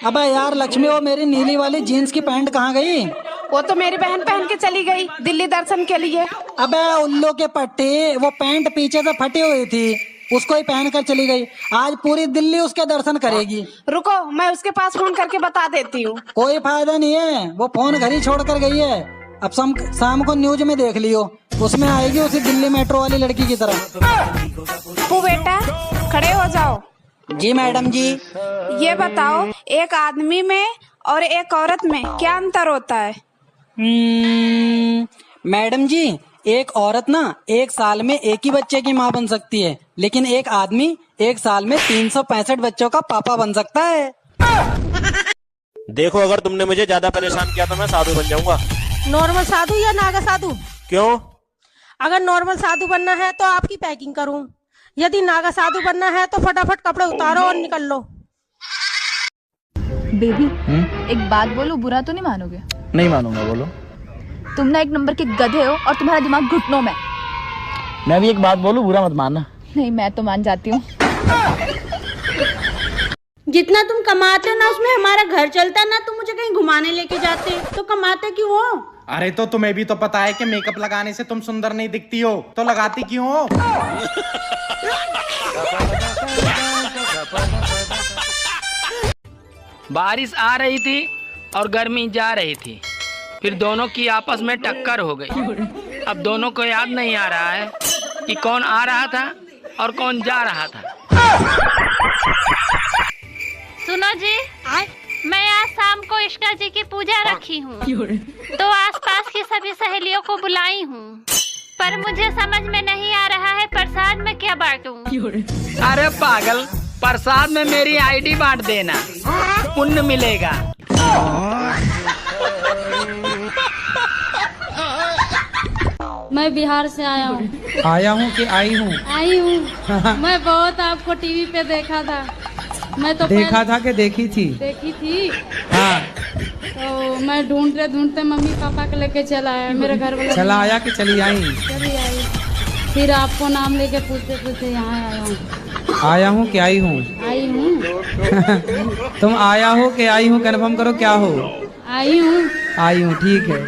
अबे यार लक्ष्मी, वो मेरी नीली वाली जीन्स की पैंट कहाँ गई? वो तो मेरी बहन पहन के चली गई दिल्ली दर्शन के लिए। अबे उल्लू के पट्टी, वो पैंट पीछे से फटी हुई थी, उसको ही पहन कर चली गई। आज पूरी दिल्ली उसके दर्शन करेगी। रुको, मैं उसके पास फोन करके बता देती हूँ। कोई फायदा नहीं है, वो फोन घर ही छोड़ कर गई है। अब शाम को न्यूज में देख लियो, उसमें आएगी उसी दिल्ली मेट्रो वाली लड़की की तरह। पू बेटा खड़े हो जाओ। जी मैडम जी। ये बताओ, एक आदमी में और एक औरत में क्या अंतर होता है? मैडम जी, एक औरत ना 1 साल में एक ही बच्चे की माँ बन सकती है, लेकिन एक आदमी 1 साल में 365 बच्चों का पापा बन सकता है। देखो, अगर तुमने मुझे ज्यादा परेशान किया तो मैं साधु बन जाऊंगा। नॉर्मल साधु या नागा साधु? क्यों? अगर नॉर्मल साधु बनना है तो आपकी पैकिंग करूं, यदि नागा साधु बनना है तो फटाफट कपड़े उतारो और निकल लो। बेबी, एक बात बोलो, बुरा तो नहीं मानोगे? नहीं मानूंगा, बोलो। तुम ना एक नंबर के गधे हो और तुम्हारा दिमाग घुटनों में। मैं भी एक बात बोलूं, बुरा मत मानना। नहीं, मैं तो मान जाती हूँ। जितना तुम कमाते हो ना उसमें हमारा घर चलता है ना, तुम मुझे कहीं घुमाने लेके जाते तो कमाते क्यों हो? अरे तो तुम्हें भी तो पता है कि मेकअप लगाने से तुम सुंदर नहीं दिखती हो, तो लगाती क्यों हो? बारिश आ रही थी और गर्मी जा रही थी, फिर दोनों की आपस में टक्कर हो गई। अब दोनों को याद नहीं आ रहा है कि कौन आ रहा था और कौन जा रहा था। सुनो जी, मैं आज शाम को इष्का जी की पूजा रखी हूँ, तो आसपास की सभी सहेलियों को बुलाई हूँ, पर मुझे समझ में नहीं आ रहा है प्रसाद में क्या बांटूं। अरे पागल, प्रसाद में मेरी आईडी बांट देना, पुण्य मिलेगा। मैं बिहार से आया हूँ। आया हूँ कि आई हूँ? आई हूँ। मैं बहुत आपको टीवी पे देखा था। मैं तो देखा था कि देखी थी? देखी थी। हाँ। तो मैं ढूंढते ढूंढते मम्मी पापा को लेके चला आया, मेरे घर वाले। चला आया कि चली आई? चली आई। फिर आपको नाम लेके पूछते पूछते यहाँ आया हूँ। आया हूँ कि आई हूँ? आई हूँ। तुम आया हो कि आई हूँ, कन्फर्म करो क्या हो? आई हूँ। आई हूँ, ठीक है।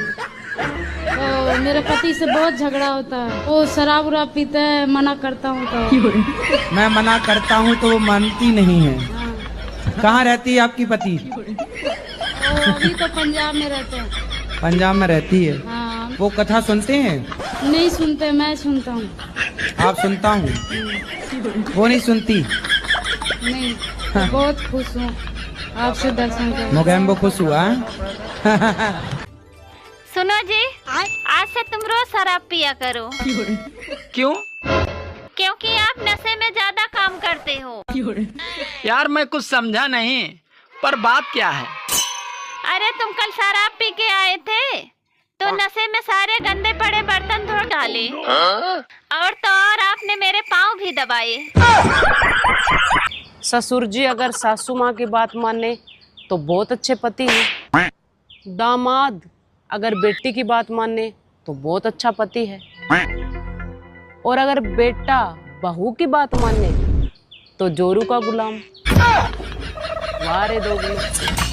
तो मेरे पति से बहुत झगड़ा होता है, वो शराब उराब पीते हैं, मना करता हूँ तो। मैं मना करता हूँ तो वो मानती नहीं है। हाँ। कहाँ रहती है आपकी पति? वो अभी तो पंजाब में रहते हैं। पंजाब में रहती है? हाँ। वो कथा सुनते हैं? नहीं सुनते, मैं सुनता हूँ। आप सुनता हूँ, वो नहीं सुनती? नहीं। बहुत खुश हूँ आपसे दर्शन कर। मोगैम्बो खुश हुआ। सुनो जी, आज से तुम रोज शराब पिया करो। क्यों? क्योंकि आप नशे में ज्यादा काम करते हो। यार मैं कुछ समझा नहीं, पर बात क्या है? अरे तुम कल शराब पी के आए थे, तो नशे में सारे गंदे पड़े बर्तन धो डाले, और तो और आपने मेरे पाँव भी दबाए। ससुर जी अगर सासू माँ की बात माने तो बहुत अच्छे पति हैं। दामाद अगर बेटी की बात माने तो बहुत अच्छा पति है, और अगर बेटा बहू की बात माने तो जोरू का गुलाम। वाह रे दोगले।